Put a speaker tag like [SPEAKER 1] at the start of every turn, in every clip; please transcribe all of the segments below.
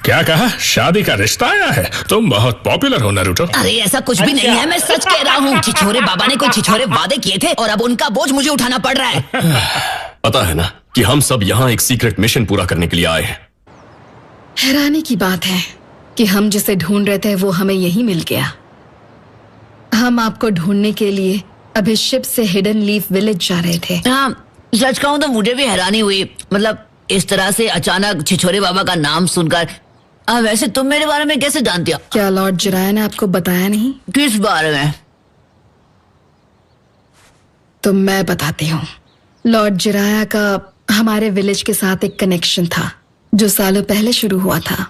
[SPEAKER 1] क्या कहा? शादी का रिश्ता आया है? तुम बहुत पॉपुलर हो नारुतो।
[SPEAKER 2] अरे ऐसा कुछ भी नहीं है, मैं सच कह रहा हूँ। छिछोरे बाबा ने कोई छिछोरे वादे किए थे और अब उनका बोझ मुझे उठाना पड़ रहा है।
[SPEAKER 3] पता है ना कि हम सब यहाँ एक सीक्रेट मिशन पूरा करने के लिए आए हैं।
[SPEAKER 4] हैरानी की बात है कि हम जिसे ढूंढ रहे थे वो हमें यही मिल गया। हम आपको ढूंढने के लिए अभी शिप से हिडन लीफ विलेज जा रहे थे।
[SPEAKER 2] हाँ, सच कहूँ तो मुझे भी हैरानी हुई। मतलब इस तरह से अचानक छिछोरे बाबा का नाम सुनकर। वैसे तुम मेरे बारे में कैसे जानती हो?
[SPEAKER 4] क्या लॉर्ड जिराया ने आपको बताया नहीं?
[SPEAKER 2] किस बारे में?
[SPEAKER 4] तो मैं बताती हूँ। लॉर्ड जिराया का हमारे विलेज के साथ एक कनेक्शन था जो सालों पहले शुरू हुआ था।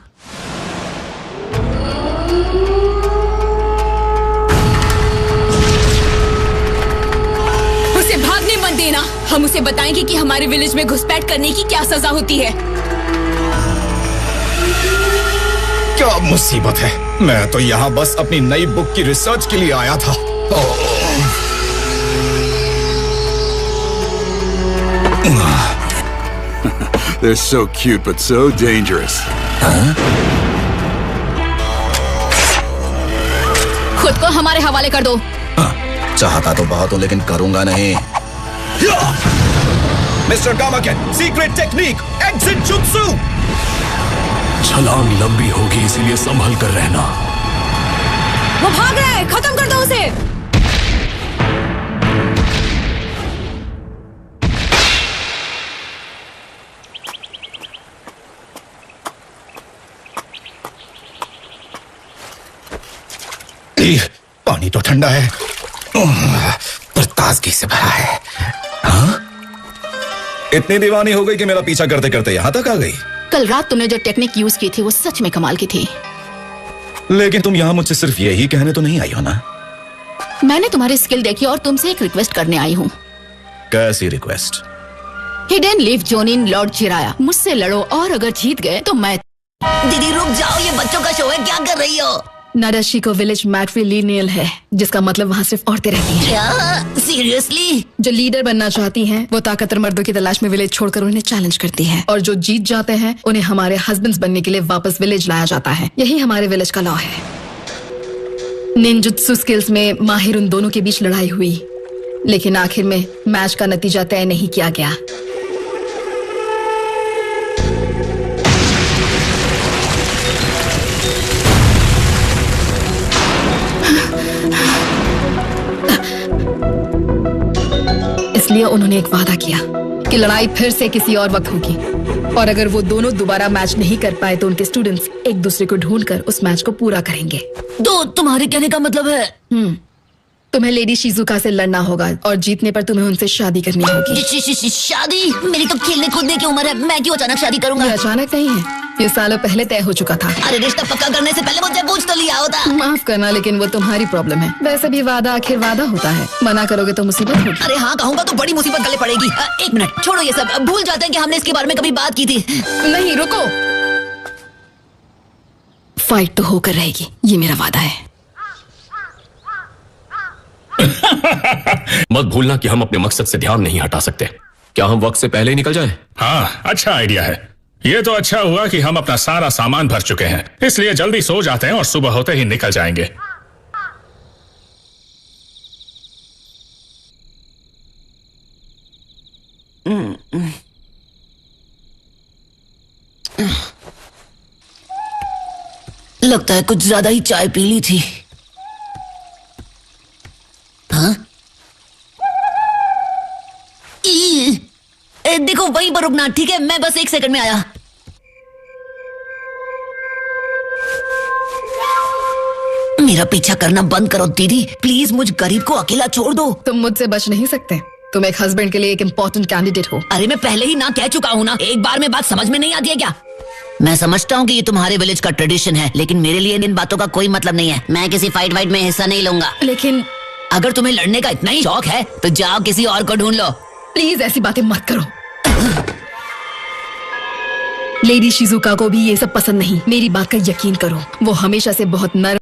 [SPEAKER 5] उसे भागने मत देना। हम उसे बताएंगे कि हमारे विलेज में घुसपैठ करने की क्या सजा होती है।
[SPEAKER 6] क्या मुसीबत है। मैं तो यहाँ बस अपनी नई बुक की रिसर्च के लिए आया था।
[SPEAKER 7] They're so cute but so dangerous.
[SPEAKER 5] खुद को हमारे हवाले कर दो।
[SPEAKER 6] चाहता तो बहुत हूँ लेकिन करूंगा नहीं। Mister Gamaken, secret technique, exit जुत्सु।
[SPEAKER 3] छलांग लंबी होगी इसीलिए संभल कर रहना।
[SPEAKER 5] वो भाग रहा है, खत्म कर दो उसे।
[SPEAKER 6] पानी तो ठंडा है पर ताजगी से भरा है। हाँ? इतनी दीवानी हो गई कि मेरा पीछा करते करते यहाँ तक आ गई।
[SPEAKER 5] कल रात तुमने जो टेक्निक यूज की थी वो सच में कमाल की थी।
[SPEAKER 6] लेकिन तुम यहाँ मुझसे सिर्फ यही कहने तो नहीं आई हो ना?
[SPEAKER 5] मैंने तुम्हारी स्किल देखी और तुमसे एक रिक्वेस्ट करने आई हूँ।
[SPEAKER 6] कैसी रिक्वेस्ट?
[SPEAKER 5] हिडन लीफ जोनिन लॉर्ड चिराया, मुझसे लड़ो और अगर जीत गए तो मैं।
[SPEAKER 2] दीदी रुक जाओ, ये बच्चों का शो है, क्या कर रही हो?
[SPEAKER 4] नाडाशिको विलेज मैट्रिलिनियल है जिसका मतलब वहाँ सिर्फ औरतें रहती हैं।
[SPEAKER 2] क्या? सीरियसली?
[SPEAKER 4] जो लीडर बनना चाहती हैं वो ताकतवर मर्दों की तलाश में विलेज छोड़कर उन्हें चैलेंज करती हैं और जो जीत जाते हैं उन्हें हमारे हस्बैंड्स बनने के लिए वापस विलेज लाया जाता है। यही हमारे विलेज का लॉ है। निंजुत्सु स्किल्स में माहिर उन दोनों के बीच लड़ाई हुई लेकिन आखिर में मैच का नतीजा तय नहीं किया गया। इसलिए उन्होंने एक वादा किया कि लड़ाई फिर से किसी और वक्त होगी और अगर वो दोनों दोबारा मैच नहीं कर पाए तो उनके स्टूडेंट्स एक दूसरे को ढूंढकर उस मैच को पूरा करेंगे।
[SPEAKER 2] तो तुम्हारे कहने का मतलब है?
[SPEAKER 4] तुम्हें लेडी शिजुका से लड़ना होगा और जीतने पर तुम्हें उनसे शादी करनी होगी।
[SPEAKER 2] शादी? मेरी तो खेलने कूदने की उम्र है, मैं क्यों अचानक शादी करूंगा?
[SPEAKER 4] ये अचानक नहीं है, ये सालों पहले तय हो चुका था।
[SPEAKER 2] अरे रिश्ता पक्का करने से पहले मुझे पूछ तो लिया होता।
[SPEAKER 4] माफ करना लेकिन वो तुम्हारी प्रॉब्लम है। वैसे भी वादा आखिर वादा होता है, मना करोगे तो मुसीबत होगी।
[SPEAKER 2] अरे हाँ कहूँगा तो बड़ी मुसीबत गले पड़ेगी। एक मिनट छोड़ो ये सब, भूल जाते हैं कि हमने इसके बारे में कभी बात की थी।
[SPEAKER 4] नहीं रुको, फाइट तो होकर रहेगी, ये मेरा वादा है।
[SPEAKER 3] मत भूलना कि हम अपने मकसद से ध्यान नहीं हटा सकते। क्या हम वक्त से पहले ही निकल जाएं?
[SPEAKER 1] हाँ, अच्छा आइडिया है। ये तो अच्छा हुआ कि हम अपना सारा सामान भर चुके हैं, इसलिए जल्दी सो जाते हैं और सुबह होते ही निकल जाएंगे।
[SPEAKER 2] लगता है कुछ ज्यादा ही चाय पी ली थी। हाँ? देखो वहीं पर रुकना, ठीक है? मैं बस 1 सेकंड में आया। मेरा पीछा करना बंद करो दीदी, प्लीज मुझ गरीब को अकेला छोड़ दो।
[SPEAKER 4] तुम मुझसे बच नहीं सकते, तुम एक हस्बैंड के लिए एक इम्पोर्टेंट कैंडिडेट हो।
[SPEAKER 2] अरे मैं पहले ही ना कह चुका हूँ ना, एक बार में बात समझ में नहीं आती है क्या? मैं समझता हूँ कि ये तुम्हारे विलेज का ट्रेडिशन है लेकिन मेरे लिए इन बातों का कोई मतलब नहीं है। मैं किसी फाइट वाइट में हिस्सा नहीं लूंगा।
[SPEAKER 4] लेकिन
[SPEAKER 2] अगर तुम्हें लड़ने का इतना ही शौक है तो जाओ किसी और को ढूंढ लो।
[SPEAKER 4] प्लीज ऐसी बातें मत करो। लेडी शिजुका को भी ये सब पसंद नहीं, मेरी बात का यकीन करो। वो हमेशा से बहुत नर्म